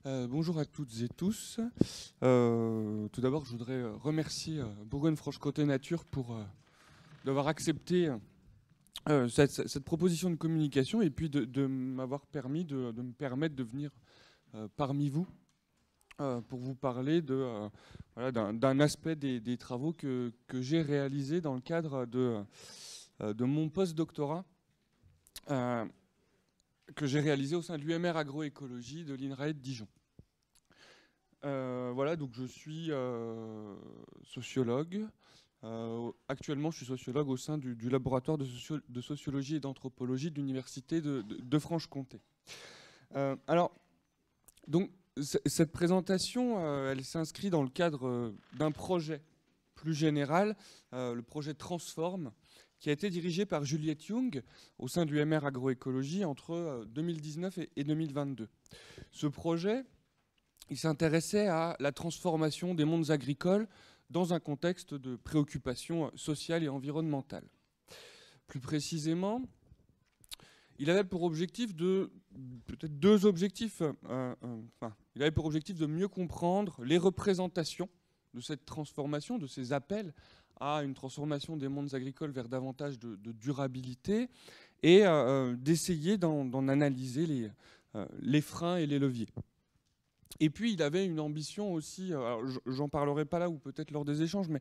Bonjour à toutes et tous. Tout d'abord, je voudrais remercier Bourgogne-Franche-Comté Nature pour d'avoir accepté cette proposition de communication et puis de m'avoir permis de me permettre de venir parmi vous pour vous parler voilà, d'un aspect des travaux que j'ai réalisés dans le cadre de mon post-doctorat que j'ai réalisé au sein de l'UMR Agroécologie de l'INRAE de Dijon. Voilà, donc je suis sociologue. Actuellement, je suis sociologue au sein du laboratoire de sociologie et d'anthropologie de l'Université de Franche-Comté. Alors, donc, cette présentation, elle s'inscrit dans le cadre d'un projet plus général, le projet Transform, qui a été dirigé par Juliette Young au sein du MR Agroécologie entre 2019 et 2022. Ce projet, il s'intéressait à la transformation des mondes agricoles dans un contexte de préoccupation sociale et environnementale. Plus précisément, il avait pour objectif peut-être deux objectifs. Il avait pour objectif de mieux comprendre les représentations de cette transformation, de ces appels à une transformation des mondes agricoles vers davantage de durabilité et d'essayer d'en analyser les freins et les leviers. Et puis, il avait une ambition aussi, j'en parlerai pas là ou peut-être lors des échanges, mais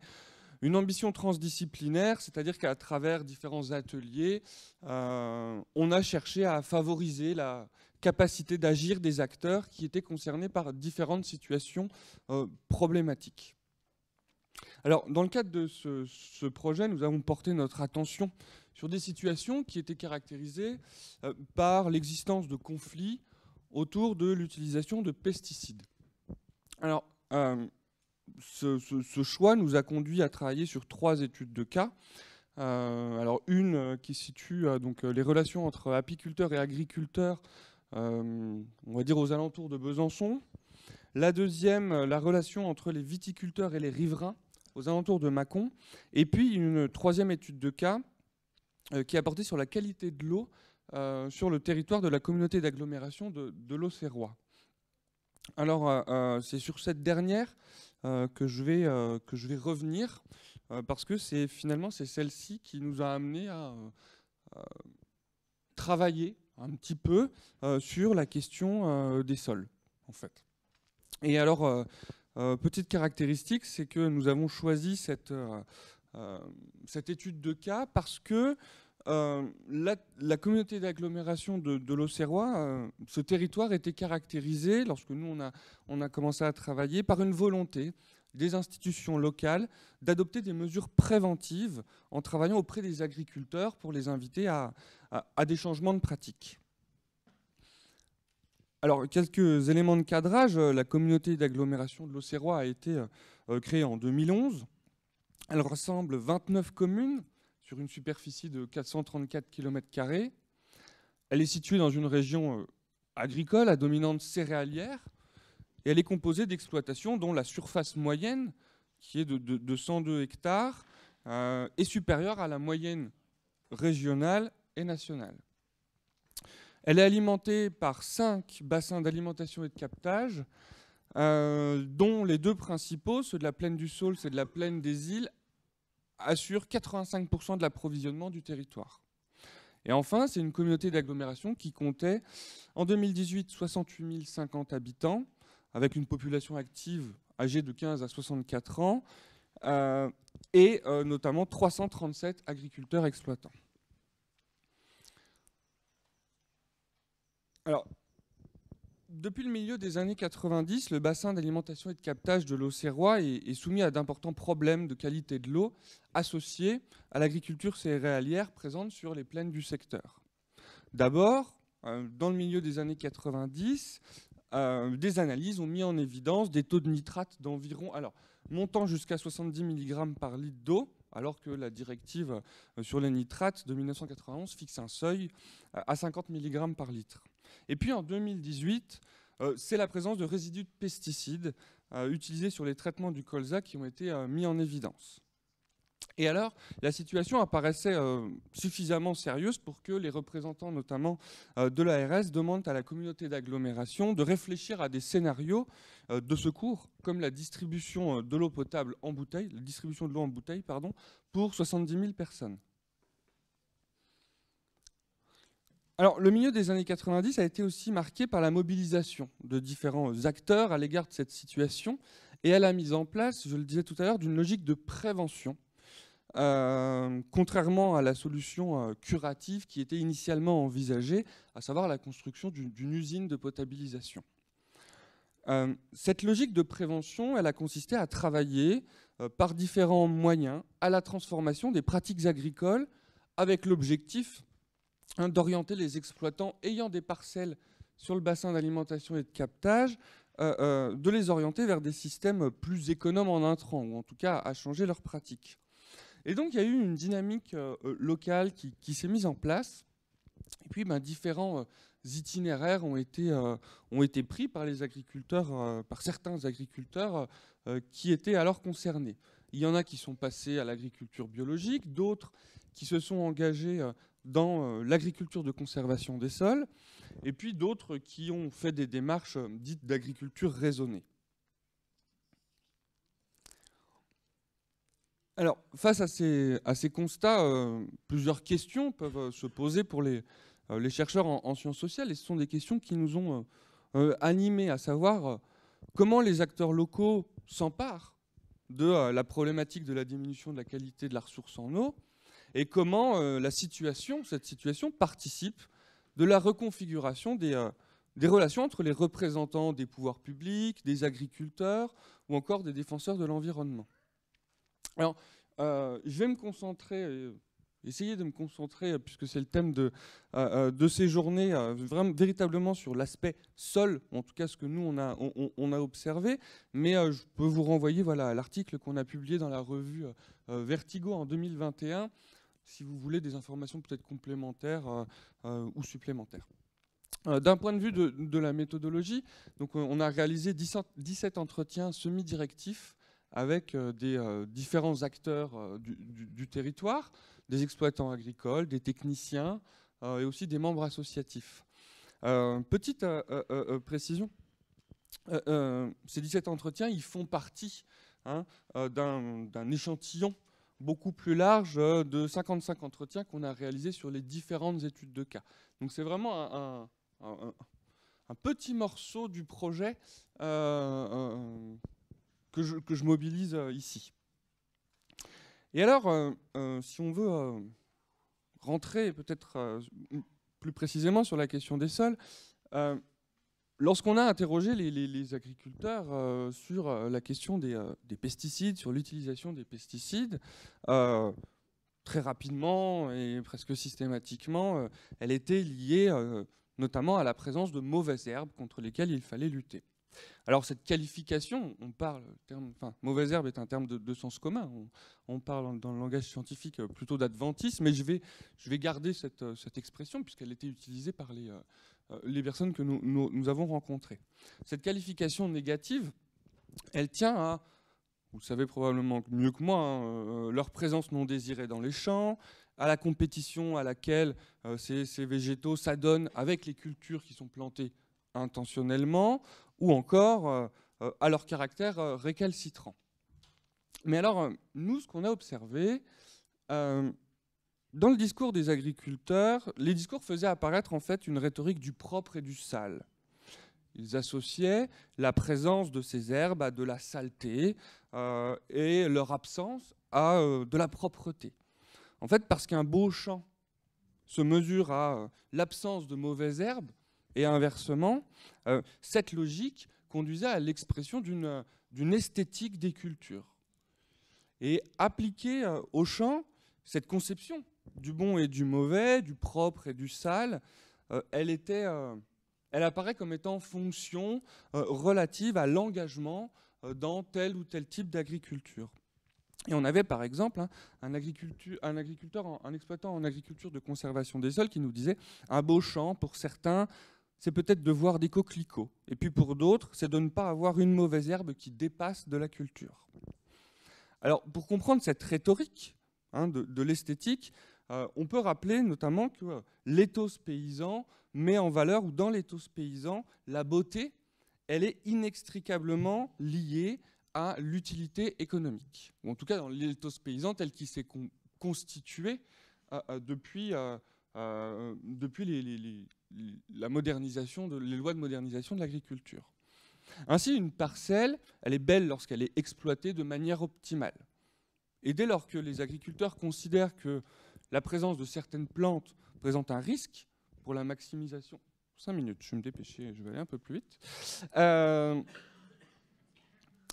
une ambition transdisciplinaire, c'est-à-dire qu'à travers différents ateliers, on a cherché à favoriser la capacité d'agir des acteurs qui étaient concernés par différentes situations problématiques. Alors, dans le cadre de ce projet, nous avons porté notre attention sur des situations qui étaient caractérisées par l'existence de conflits autour de l'utilisation de pesticides. Alors, ce choix nous a conduit à travailler sur 3 études de cas. Alors, une qui situe donc, les relations entre apiculteurs et agriculteurs, on va dire aux alentours de Besançon. La deuxième, la relation entre les viticulteurs et les riverains, aux alentours de Mâcon. Et puis, une troisième étude de cas qui a porté sur la qualité de l'eau sur le territoire de la communauté d'agglomération de l'Auxerrois. Alors, c'est sur cette dernière que je vais revenir, parce que c'est celle-ci qui nous a amené à travailler un petit peu sur la question des sols, en fait. Et alors, petite caractéristique, c'est que nous avons choisi cette étude de cas parce que la communauté d'agglomération de l'Auxerrois, ce territoire était caractérisé, lorsque nous on a commencé à travailler, par une volonté des institutions locales d'adopter des mesures préventives en travaillant auprès des agriculteurs pour les inviter à des changements de pratiques. Alors, quelques éléments de cadrage. La communauté d'agglomération de l'Auxerrois a été créée en 2011. Elle rassemble 29 communes sur une superficie de 434 km². Elle est située dans une région agricole à dominante céréalière et elle est composée d'exploitations dont la surface moyenne, qui est de 102 hectares, est supérieure à la moyenne régionale et nationale. Elle est alimentée par 5 bassins d'alimentation et de captage, dont les 2 principaux, ceux de la plaine du Saulx et de la plaine des Îles, assurent 85% de l'approvisionnement du territoire. Et enfin, c'est une communauté d'agglomération qui comptait en 2018 68 050 habitants, avec une population active âgée de 15 à 64 ans, et notamment 337 agriculteurs exploitants. Alors, depuis le milieu des années 90, le bassin d'alimentation et de captage de l'Auxerrois est soumis à d'importants problèmes de qualité de l'eau associés à l'agriculture céréalière présente sur les plaines du secteur. D'abord, dans le milieu des années 90, des analyses ont mis en évidence des taux de nitrate d'environ, montant jusqu'à 70 mg par litre d'eau, alors que la directive sur les nitrates de 1991 fixe un seuil à 50 mg par litre. Et puis en 2018, c'est la présence de résidus de pesticides utilisés sur les traitements du colza qui ont été mis en évidence. Et alors, la situation apparaissait suffisamment sérieuse pour que les représentants, notamment de l'ARS, demandent à la communauté d'agglomération de réfléchir à des scénarios de secours, comme la distribution de l'eau potable en bouteille, la distribution de l'eau en bouteille, pardon, pour 70 000 personnes. Alors, le milieu des années 90 a été aussi marqué par la mobilisation de différents acteurs à l'égard de cette situation et à la mise en place, je le disais tout à l'heure, d'une logique de prévention. Contrairement à la solution curative qui était initialement envisagée, à savoir la construction d'une usine de potabilisation. Cette logique de prévention, elle a consisté à travailler par différents moyens à la transformation des pratiques agricoles avec l'objectif d'orienter les exploitants ayant des parcelles sur le bassin d'alimentation et de captage, de les orienter vers des systèmes plus économes en intrants, ou en tout cas à changer leurs pratiques. Et donc, il y a eu une dynamique locale qui s'est mise en place. Et puis, différents itinéraires ont été pris par les agriculteurs, par certains agriculteurs qui étaient alors concernés. Il y en a qui sont passés à l'agriculture biologique, d'autres qui se sont engagés dans l'agriculture de conservation des sols, et puis d'autres qui ont fait des démarches dites d'agriculture raisonnée. Alors, face à ces constats, plusieurs questions peuvent se poser pour les chercheurs en sciences sociales, et ce sont des questions qui nous ont animés, à savoir comment les acteurs locaux s'emparent de la problématique de la diminution de la qualité de la ressource en eau, et comment cette situation participe de la reconfiguration des relations entre les représentants des pouvoirs publics, des agriculteurs, ou encore des défenseurs de l'environnement. Alors, je vais me concentrer, essayer de me concentrer, puisque c'est le thème de ces journées, véritablement sur l'aspect sol, en tout cas ce que nous on a observé, mais je peux vous renvoyer à l'article qu'on a publié dans la revue Vertigo en 2021, si vous voulez des informations peut-être complémentaires ou supplémentaires. D'un point de vue de la méthodologie, donc, on a réalisé 17 entretiens semi-directifs avec des différents acteurs du territoire, des exploitants agricoles, des techniciens et aussi des membres associatifs. Petite précision, ces 17 entretiens, ils font partie d'un échantillon beaucoup plus large de 55 entretiens qu'on a réalisés sur les différentes études de cas. Donc c'est vraiment un petit morceau du projet que je mobilise ici. Et alors, si on veut rentrer peut-être plus précisément sur la question des sols, lorsqu'on a interrogé les agriculteurs sur la question des pesticides, sur l'utilisation des pesticides, très rapidement et presque systématiquement, elle était liée notamment à la présence de mauvaises herbes contre lesquelles il fallait lutter. Alors cette qualification, on parle, mauvaise herbe est un terme de sens commun, on parle dans le langage scientifique plutôt d'adventisme, mais je vais garder cette expression puisqu'elle était utilisée par les personnes que nous avons rencontrées. Cette qualification négative, elle tient à, vous le savez probablement mieux que moi, leur présence non désirée dans les champs, à la compétition à laquelle ces végétaux s'adonnent avec les cultures qui sont plantées intentionnellement, ou encore à leur caractère récalcitrant. Mais alors, nous, ce qu'on a observé, dans le discours des agriculteurs, les discours faisaient apparaître en fait une rhétorique du propre et du sale. Ils associaient la présence de ces herbes à de la saleté et leur absence à de la propreté. En fait, parce qu'un beau champ se mesure à l'absence de mauvaises herbes, et inversement, cette logique conduisait à l'expression d'une esthétique des cultures. Et appliquer au champ cette conception du bon et du mauvais, du propre et du sale, elle apparaît comme étant fonction relative à l'engagement dans tel ou tel type d'agriculture. Et on avait par exemple un exploitant en agriculture de conservation des sols qui nous disait un beau champ pour certains, c'est peut-être de voir des coquelicots. Et puis pour d'autres, c'est de ne pas avoir une mauvaise herbe qui dépasse de la culture. Alors pour comprendre cette rhétorique, hein, de l'esthétique, on peut rappeler notamment que l'éthos paysan met en valeur, ou dans l'éthos paysan, la beauté, elle est inextricablement liée à l'utilité économique. Ou en tout cas, dans l'éthos paysan tel qu'il s'est constitué depuis la modernisation les lois de modernisation de l'agriculture. Ainsi, une parcelle, elle est belle lorsqu'elle est exploitée de manière optimale. Et dès lors que les agriculteurs considèrent que la présence de certaines plantes présente un risque pour la maximisation... 5 minutes, je vais me dépêcher, je vais aller un peu plus vite.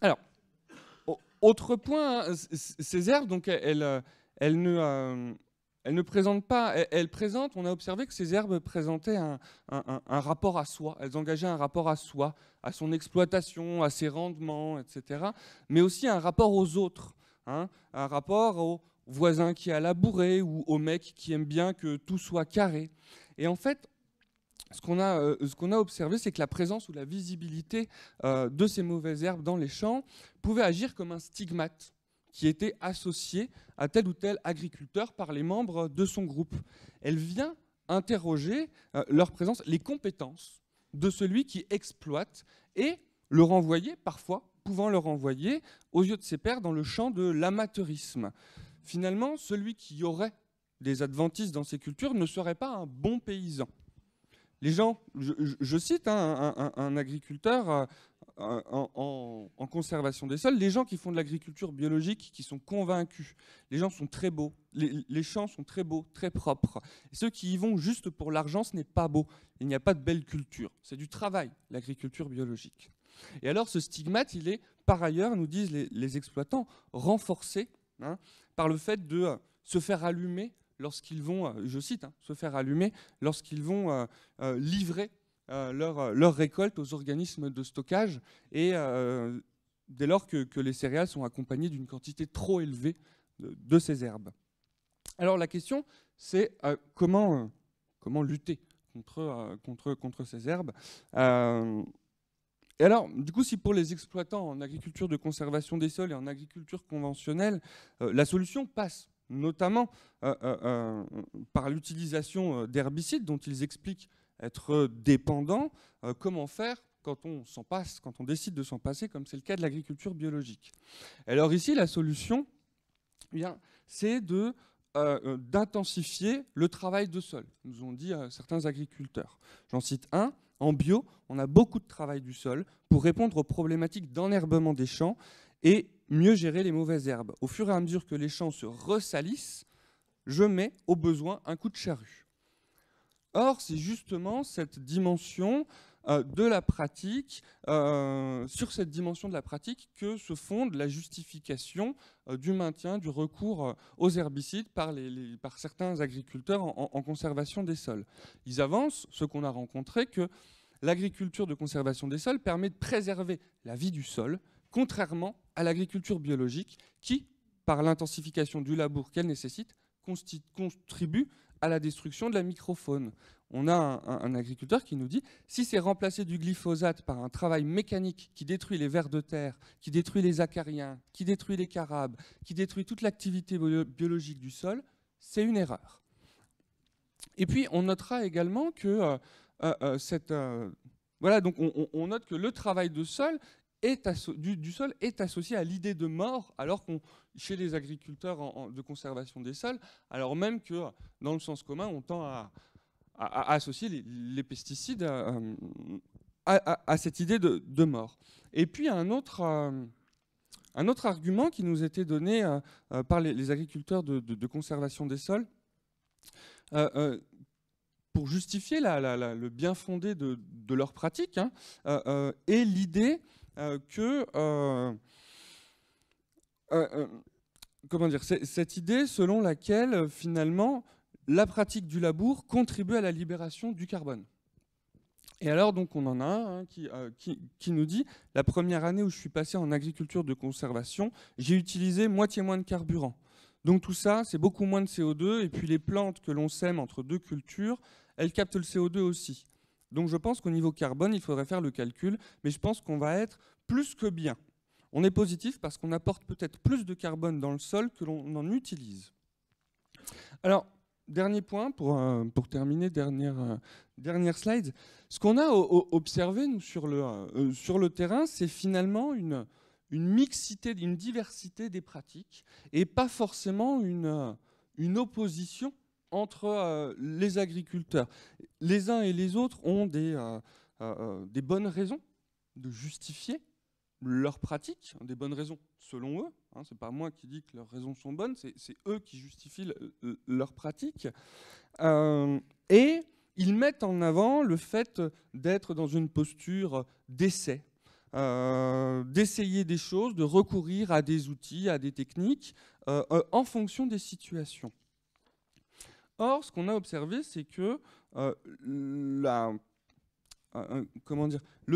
Alors, autre point, hein, ces herbes, donc, elles ne présentent pas... Elles présentent, on a observé que ces herbes présentaient un rapport à soi. Elles engageaient un rapport à soi, à son exploitation, à ses rendements, etc. Mais aussi un rapport aux autres. Hein, un rapport au voisin qui a labouré ou au mec qui aime bien que tout soit carré. Et en fait, ce qu'on a observé, c'est que la présence ou la visibilité de ces mauvaises herbes dans les champs pouvait agir comme un stigmate qui était associé à tel ou tel agriculteur par les membres de son groupe. Elle vient interroger leur présence, les compétences de celui qui exploite et le renvoyer parfois, pouvant le renvoyer aux yeux de ses pairs dans le champ de l'amateurisme. Finalement, celui qui aurait des adventices dans ces cultures ne serait pas un bon paysan. Les gens, je cite un agriculteur en conservation des sols, les gens qui font de l'agriculture biologique, qui sont convaincus, les gens sont très beaux, les champs sont très beaux, très propres. Et ceux qui y vont juste pour l'argent, ce n'est pas beau. Il n'y a pas de belle culture. C'est du travail, l'agriculture biologique. Et alors ce stigmate, il est par ailleurs, nous disent les exploitants, renforcé par le fait de se faire allumer lorsqu'ils vont, je cite, se faire allumer lorsqu'ils vont livrer leur récolte aux organismes de stockage et dès lors que les céréales sont accompagnées d'une quantité trop élevée de ces herbes. Alors la question, c'est comment lutter contre ces herbes. Et alors, du coup, si pour les exploitants en agriculture de conservation des sols et en agriculture conventionnelle, la solution passe notamment par l'utilisation d'herbicides dont ils expliquent être dépendants, comment faire quand on s'en passe, quand on décide de s'en passer, comme c'est le cas de l'agriculture biologique. Alors ici, la solution, c'est d'intensifier le travail de sol, nous ont dit certains agriculteurs. J'en cite un. En bio, on a beaucoup de travail du sol pour répondre aux problématiques d'enherbement des champs et mieux gérer les mauvaises herbes. Au fur et à mesure que les champs se ressalissent, je mets au besoin un coup de charrue. Or, c'est justement cette dimension de la pratique, sur cette dimension de la pratique que se fonde la justification du maintien, du recours aux herbicides par certains agriculteurs en conservation des sols. Ils avancent, ce qu'on a rencontré, que l'agriculture de conservation des sols permet de préserver la vie du sol, contrairement à l'agriculture biologique qui, par l'intensification du labour qu'elle nécessite, contribue à la destruction de la microfaune. On a un agriculteur qui nous dit si c'est remplacer du glyphosate par un travail mécanique qui détruit les vers de terre, qui détruit les acariens, qui détruit les carabes, qui détruit toute l'activité biologique du sol, c'est une erreur. Et puis on notera également que voilà, donc on note que le travail du sol est associé à l'idée de mort, alors qu'on chez les agriculteurs de conservation des sols, alors même que dans le sens commun, on tend à associer les pesticides à cette idée de mort. Et puis un autre argument qui nous était donné par les agriculteurs de conservation des sols, pour justifier le bien fondé de leur pratique, est l'idée comment dire, cette idée selon laquelle finalement la pratique du labour contribue à la libération du carbone. Et alors donc on en a un qui nous dit la première année où je suis passé en agriculture de conservation, j'ai utilisé moitié moins de carburant. Donc tout ça, c'est beaucoup moins de CO2 et puis les plantes que l'on sème entre deux cultures, elles captent le CO2 aussi. Donc je pense qu'au niveau carbone, il faudrait faire le calcul, mais je pense qu'on va être plus que bien. On est positif parce qu'on apporte peut-être plus de carbone dans le sol que l'on en utilise. Alors, dernier point, pour terminer, dernière slide. Ce qu'on a observé, nous, sur le terrain, c'est finalement une mixité, une diversité des pratiques, et pas forcément une opposition entre les agriculteurs. Les uns et les autres ont des bonnes raisons de justifier leurs pratiques, des bonnes raisons selon eux. Hein, c'est pas moi qui dis que leurs raisons sont bonnes, c'est eux qui justifient leurs pratiques. Et ils mettent en avant le fait d'être dans une posture d'essai, d'essayer des choses, de recourir à des outils, à des techniques, en fonction des situations. Or, ce qu'on a observé, c'est que le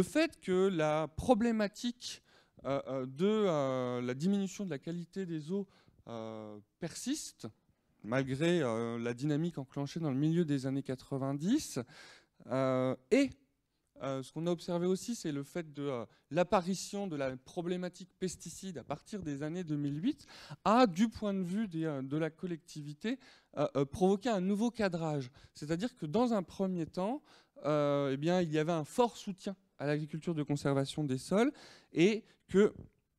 fait que la problématique de la diminution de la qualité des eaux persiste, malgré la dynamique enclenchée dans le milieu des années 90, et ce qu'on a observé aussi, c'est le fait de l'apparition de la problématique pesticide à partir des années 2008 a, du point de vue de la collectivité, provoqué un nouveau cadrage. C'est-à-dire que dans un premier temps, eh bien, il y avait un fort soutien à l'agriculture de conservation des sols et que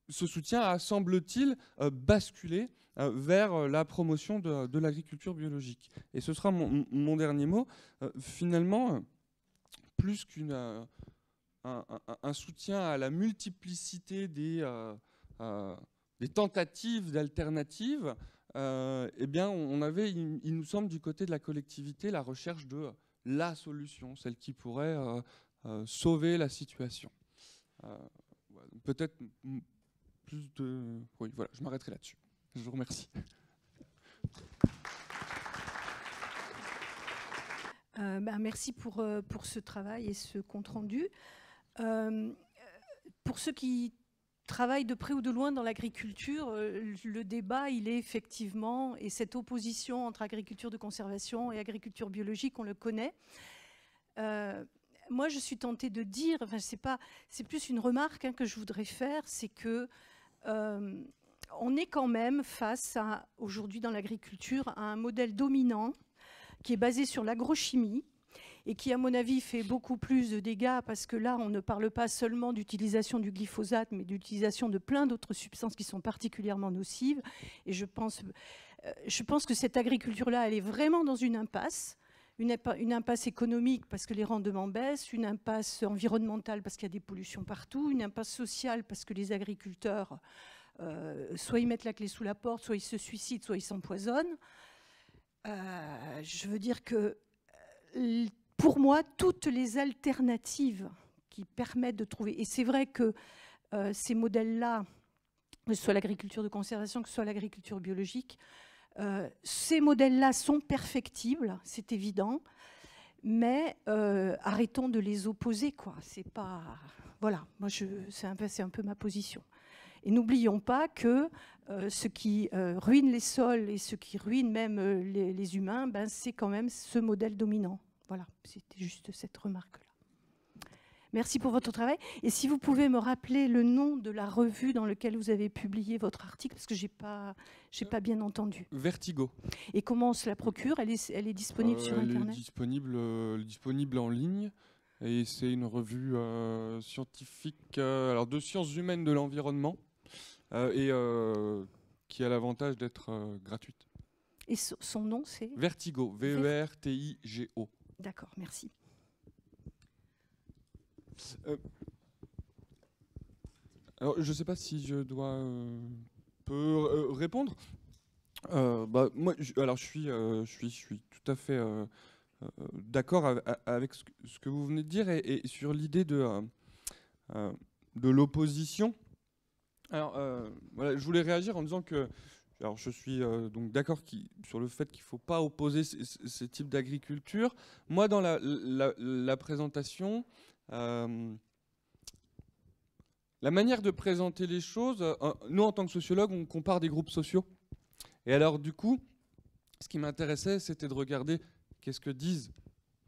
ce soutien a, semble-t-il, basculé vers la promotion de l'agriculture biologique. Et ce sera mon dernier mot. Finalement, plus qu'un soutien à la multiplicité des tentatives d'alternatives, eh bien, on avait, il nous semble, du côté de la collectivité, la recherche de la solution, celle qui pourrait sauver la situation. Peut-être plus de... Oui, voilà, je m'arrêterai là-dessus. Je vous remercie. Merci pour ce travail et ce compte-rendu. Pour ceux qui travaillent de près ou de loin dans l'agriculture, le débat, il est effectivement, et cette opposition entre agriculture de conservation et agriculture biologique, on le connaît. Moi, je suis tentée de dire, enfin, c'est plus une remarque que je voudrais faire, c'est que on est quand même face à, aujourd'hui dans l'agriculture, à un modèle dominant qui est basé sur l'agrochimie et qui, à mon avis, fait beaucoup plus de dégâts parce que là, on ne parle pas seulement d'utilisation du glyphosate, mais d'utilisation de plein d'autres substances qui sont particulièrement nocives. Et je pense que cette agriculture-là, elle est vraiment dans une impasse. Une impasse économique parce que les rendements baissent, une impasse environnementale parce qu'il y a des pollutions partout, une impasse sociale parce que les agriculteurs, soit ils mettent la clé sous la porte, soit ils se suicident, soit ils s'empoisonnent. Je veux dire que, pour moi, toutes les alternatives qui permettent de trouver... Et c'est vrai que ces modèles-là, que ce soit l'agriculture de conservation, que ce soit l'agriculture biologique, ces modèles-là sont perfectibles, c'est évident, mais arrêtons de les opposer, quoi. C'est pas... Voilà, moi, c'est un peu ma position. Et n'oublions pas que ce qui ruine les sols et ce qui ruine même les humains, ben, c'est quand même ce modèle dominant. Voilà, c'était juste cette remarque-là. Merci pour votre travail. Et si vous pouvez me rappeler le nom de la revue dans laquelle vous avez publié votre article, parce que j'ai pas bien entendu. Vertigo. Et comment on se la procure ? Elle est disponible sur Internet ? Elle est disponible en ligne. Et c'est une revue scientifique, alors de sciences humaines de l'environnement, et qui a l'avantage d'être gratuite. Et son nom, c'est ? Vertigo, V-E-R-T-I-G-O. D'accord, merci. Alors, je ne sais pas si je peux répondre. Moi, je suis tout à fait d'accord avec ce que vous venez de dire et sur l'idée de l'opposition. Alors, voilà, je voulais réagir en disant que alors je suis donc d'accord sur le fait qu'il ne faut pas opposer ces types d'agriculture. Moi, dans la présentation, la manière de présenter les choses, nous, en tant que sociologues, on compare des groupes sociaux. Et alors, du coup, ce qui m'intéressait, c'était de regarder qu'est-ce que disent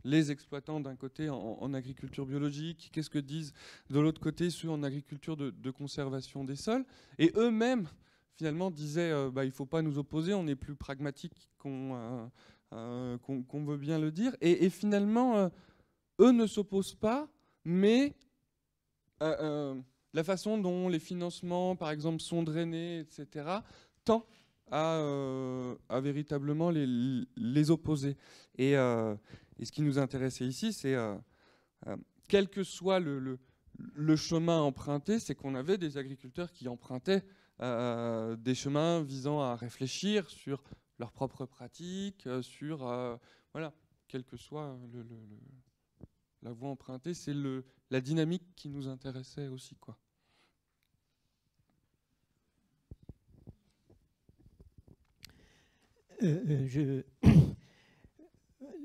les exploitants d'un côté en agriculture biologique, qu'est-ce que disent de l'autre côté ceux en agriculture de conservation des sols. Et eux-mêmes, finalement disaient il ne faut pas nous opposer, on est plus pragmatique qu'on veut bien le dire. Et finalement, eux ne s'opposent pas, mais la façon dont les financements, par exemple, sont drainés, etc., tend à véritablement les opposer. Et ce qui nous intéressait ici, c'est quel que soit le chemin emprunté, c'est qu'on avait des agriculteurs qui empruntaient des chemins visant à réfléchir sur leurs propres pratiques, sur voilà, quelle que soit la voie empruntée, c'est la dynamique qui nous intéressait aussi, quoi.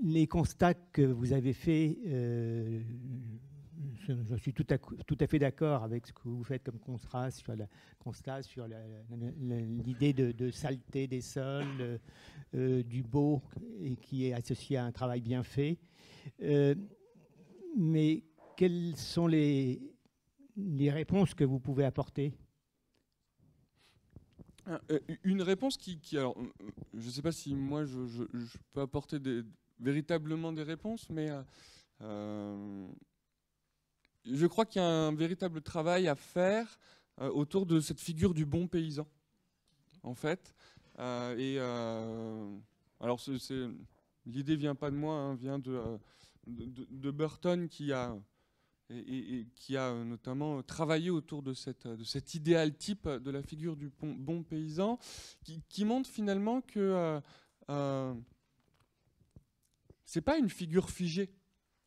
Les constats que vous avez faits, je suis tout à fait d'accord avec ce que vous faites comme constat sur l'idée de saleté des sols, du beau, et qui est associé à un travail bien fait. Mais quelles sont les réponses que vous pouvez apporter ? Une réponse alors, je ne sais pas si moi je peux apporter véritablement des réponses, mais je crois qu'il y a un véritable travail à faire autour de cette figure du bon paysan, en fait. Alors, l'idée vient pas de moi, hein, vient de Burton qui a notamment travaillé autour de cet idéal type de la figure du bon paysan, qui montre finalement que c'est pas une figure figée,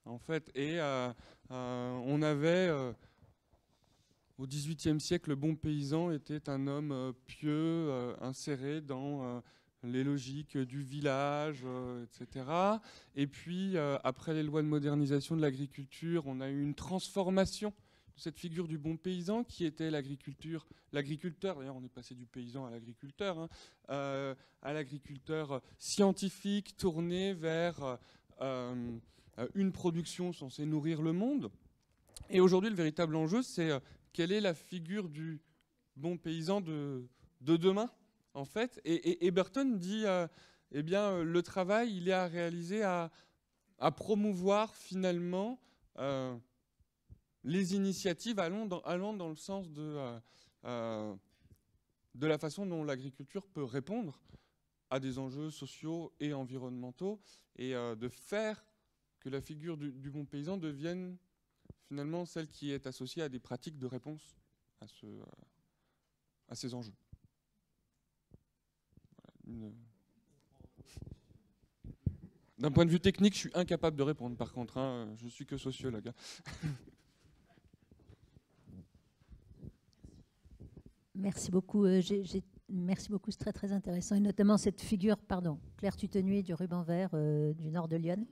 en fait. Et on avait au XVIIIe siècle, le bon paysan était un homme pieux, inséré dans les logiques du village, etc. Et puis, après les lois de modernisation de l'agriculture, on a eu une transformation de cette figure du bon paysan qui était l'agriculteur. D'ailleurs, on est passé du paysan à l'agriculteur, hein, à l'agriculteur scientifique tourné vers une production censée nourrir le monde. Et aujourd'hui, le véritable enjeu, c'est quelle est la figure du bon paysan de demain, en fait. Et Burton dit, eh bien, le travail, il est à réaliser à promouvoir finalement les initiatives allant dans le sens de la façon dont l'agriculture peut répondre à des enjeux sociaux et environnementaux, et de faire que la figure du bon paysan devienne finalement celle qui est associée à des pratiques de réponse à ces enjeux. D'un point de vue technique, je suis incapable de répondre, par contre, hein, je suis que sociologue. Merci beaucoup. Merci beaucoup, c'est très très intéressant. Et notamment cette figure, Claire Tutenuy du ruban vert du nord de Lyon.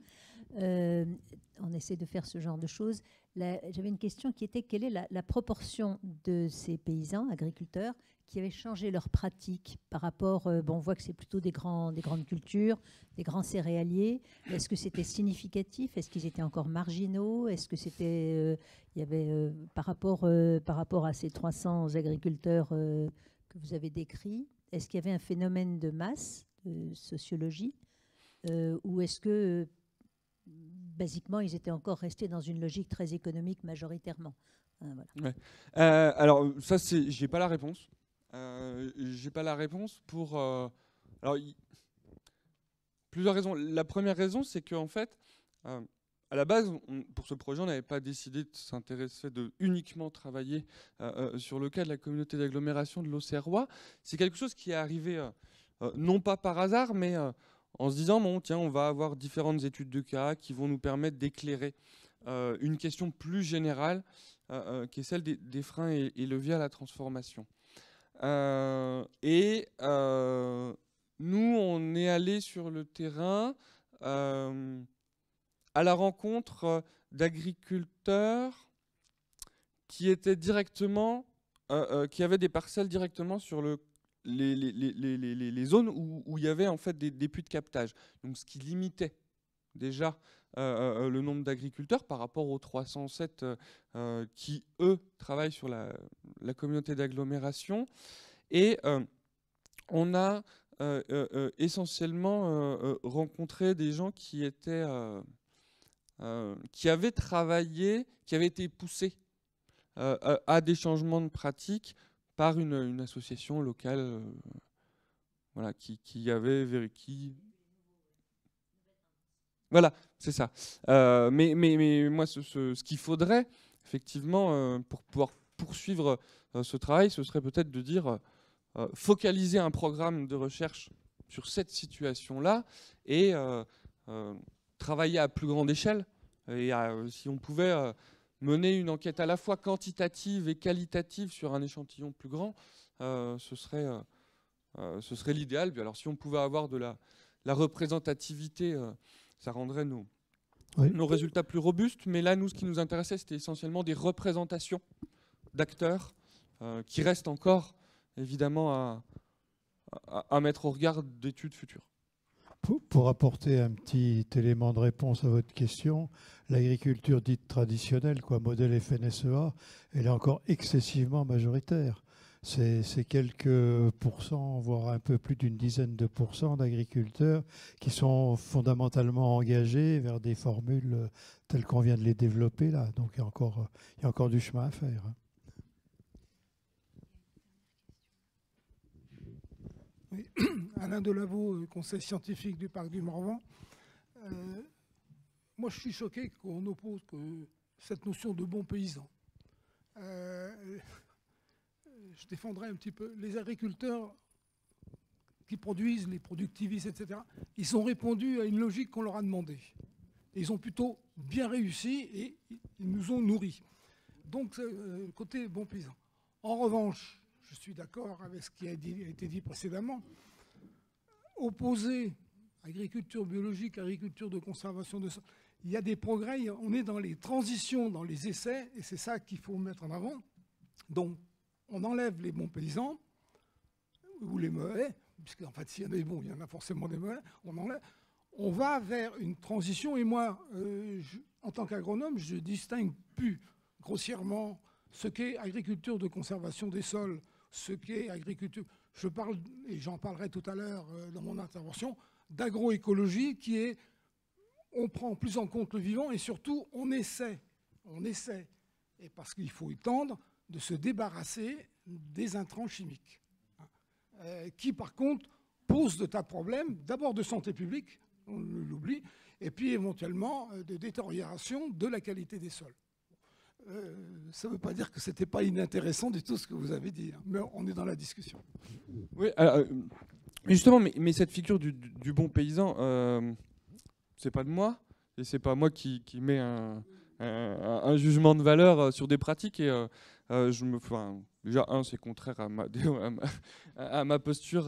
On essaie de faire ce genre de choses. J'avais une question qui était quelle est la proportion de ces paysans, agriculteurs, qui avaient changé leur pratique par rapport, on voit que c'est plutôt des grandes cultures, des grands céréaliers. Est-ce que c'était significatif? Est-ce qu'ils étaient encore marginaux? Est-ce que c'était, il y avait, par rapport à ces 300 agriculteurs que vous avez décrits, est-ce qu'il y avait un phénomène de masse, de sociologie, ou est-ce que basiquement, ils étaient encore restés dans une logique très économique majoritairement. Voilà. Ouais. Alors, ça, j'ai pas la réponse. J'ai pas la réponse pour... alors, plusieurs raisons. La première raison, c'est qu'en fait, à la base, pour ce projet, on n'avait pas décidé de s'intéresser, de uniquement travailler sur le cas de la communauté d'agglomération de l'Auxerrois. C'est quelque chose qui est arrivé, non pas par hasard, mais... en se disant, bon, tiens, on va avoir différentes études de cas qui vont nous permettre d'éclairer une question plus générale, qui est celle des freins et leviers à la transformation. Nous, on est allé sur le terrain à la rencontre d'agriculteurs qui étaient directement, qui avaient des parcelles directement sur les zones où il y avait en fait des puits de captage. Donc, ce qui limitait déjà le nombre d'agriculteurs par rapport aux 307 qui, eux, travaillent sur la communauté d'agglomération. Et on a essentiellement rencontré des gens qui avaient travaillé, qui avaient été poussés à des changements de pratiques par une association locale, voilà, qui avait voilà, c'est ça. Mais moi, ce qu'il faudrait, effectivement, pour pouvoir poursuivre ce travail, ce serait peut-être de dire focaliser un programme de recherche sur cette situation-là et travailler à plus grande échelle. Et si on pouvait mener une enquête à la fois quantitative et qualitative sur un échantillon plus grand, ce serait l'idéal. Alors si on pouvait avoir de la représentativité, ça rendrait nos résultats plus robustes. Mais là, nous, ce qui nous intéressait, c'était essentiellement des représentations d'acteurs qui restent encore, évidemment, à mettre au regard d'études futures. Pour apporter un petit élément de réponse à votre question, l'agriculture dite traditionnelle, modèle FNSEA, elle est encore excessivement majoritaire. C'est quelques pourcents, voire un peu plus d'une dizaine de pourcents d'agriculteurs qui sont fondamentalement engagés vers des formules telles qu'on vient de les développer là. Donc il y a encore du chemin à faire. Oui. Alain Delaveau, conseil scientifique du parc du Morvan. Moi, je suis choqué qu'on oppose cette notion de bon paysan. Je défendrai un petit peu les agriculteurs qui produisent, les productivistes, etc. Ils ont répondu à une logique qu'on leur a demandée. Et ils ont plutôt bien réussi et ils nous ont nourris. Donc, côté bon paysan. En revanche, je suis d'accord avec ce qui a été dit précédemment. Opposer agriculture biologique, agriculture de conservation de sol, il y a des progrès, on est dans les transitions, dans les essais, et c'est ça qu'il faut mettre en avant. Donc, on enlève les bons paysans, ou les mauvais, puisqu'en fait, s'il y en a des bons, il y en a forcément des mauvais, on enlève. On va vers une transition, et moi, en tant qu'agronome, je distingue plus grossièrement ce qu'est agriculture de conservation des sols, ce qu'est agriculture. Je parle, et j'en parlerai tout à l'heure dans mon intervention, d'agroécologie qui est, on prend plus en compte le vivant et surtout on essaie, et parce qu'il faut y tendre, de se débarrasser des intrants chimiques, qui par contre posent de tas de problèmes, d'abord de santé publique, on l'oublie, et puis éventuellement de détérioration de la qualité des sols. Ça ne veut pas dire que ce n'était pas inintéressant du tout ce que vous avez dit, mais on est dans la discussion. Oui, alors, justement, mais cette figure du bon paysan, c'est pas de moi, et c'est pas moi qui mets un jugement de valeur sur des pratiques. Et déjà, c'est contraire à ma posture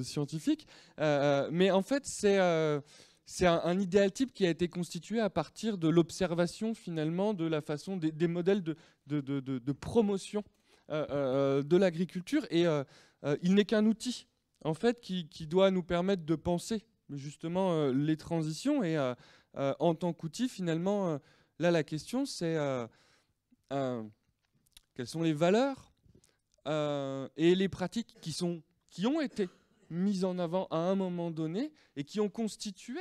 scientifique, mais en fait, c'est un idéal type qui a été constitué à partir de l'observation finalement de la façon des modèles de promotion de l'agriculture. Et il n'est qu'un outil en fait qui doit nous permettre de penser justement les transitions. Et en tant qu'outil finalement, là la question c'est quelles sont les valeurs et les pratiques qui ont été mises en avant à un moment donné et qui ont constitué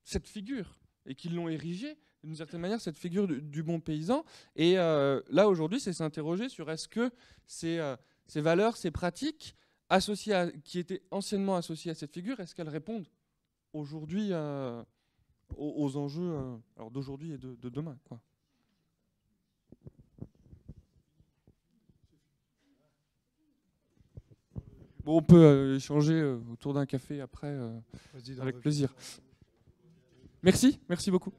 cette figure et qui l'ont érigée d'une certaine manière, cette figure du bon paysan. Et là aujourd'hui, c'est s'interroger sur est-ce que ces valeurs, ces pratiques qui étaient anciennement associées à cette figure, est-ce qu'elles répondent aujourd'hui aux enjeux d'aujourd'hui et de demain, quoi. Bon, on peut échanger autour d'un café après, avec plaisir. Merci beaucoup.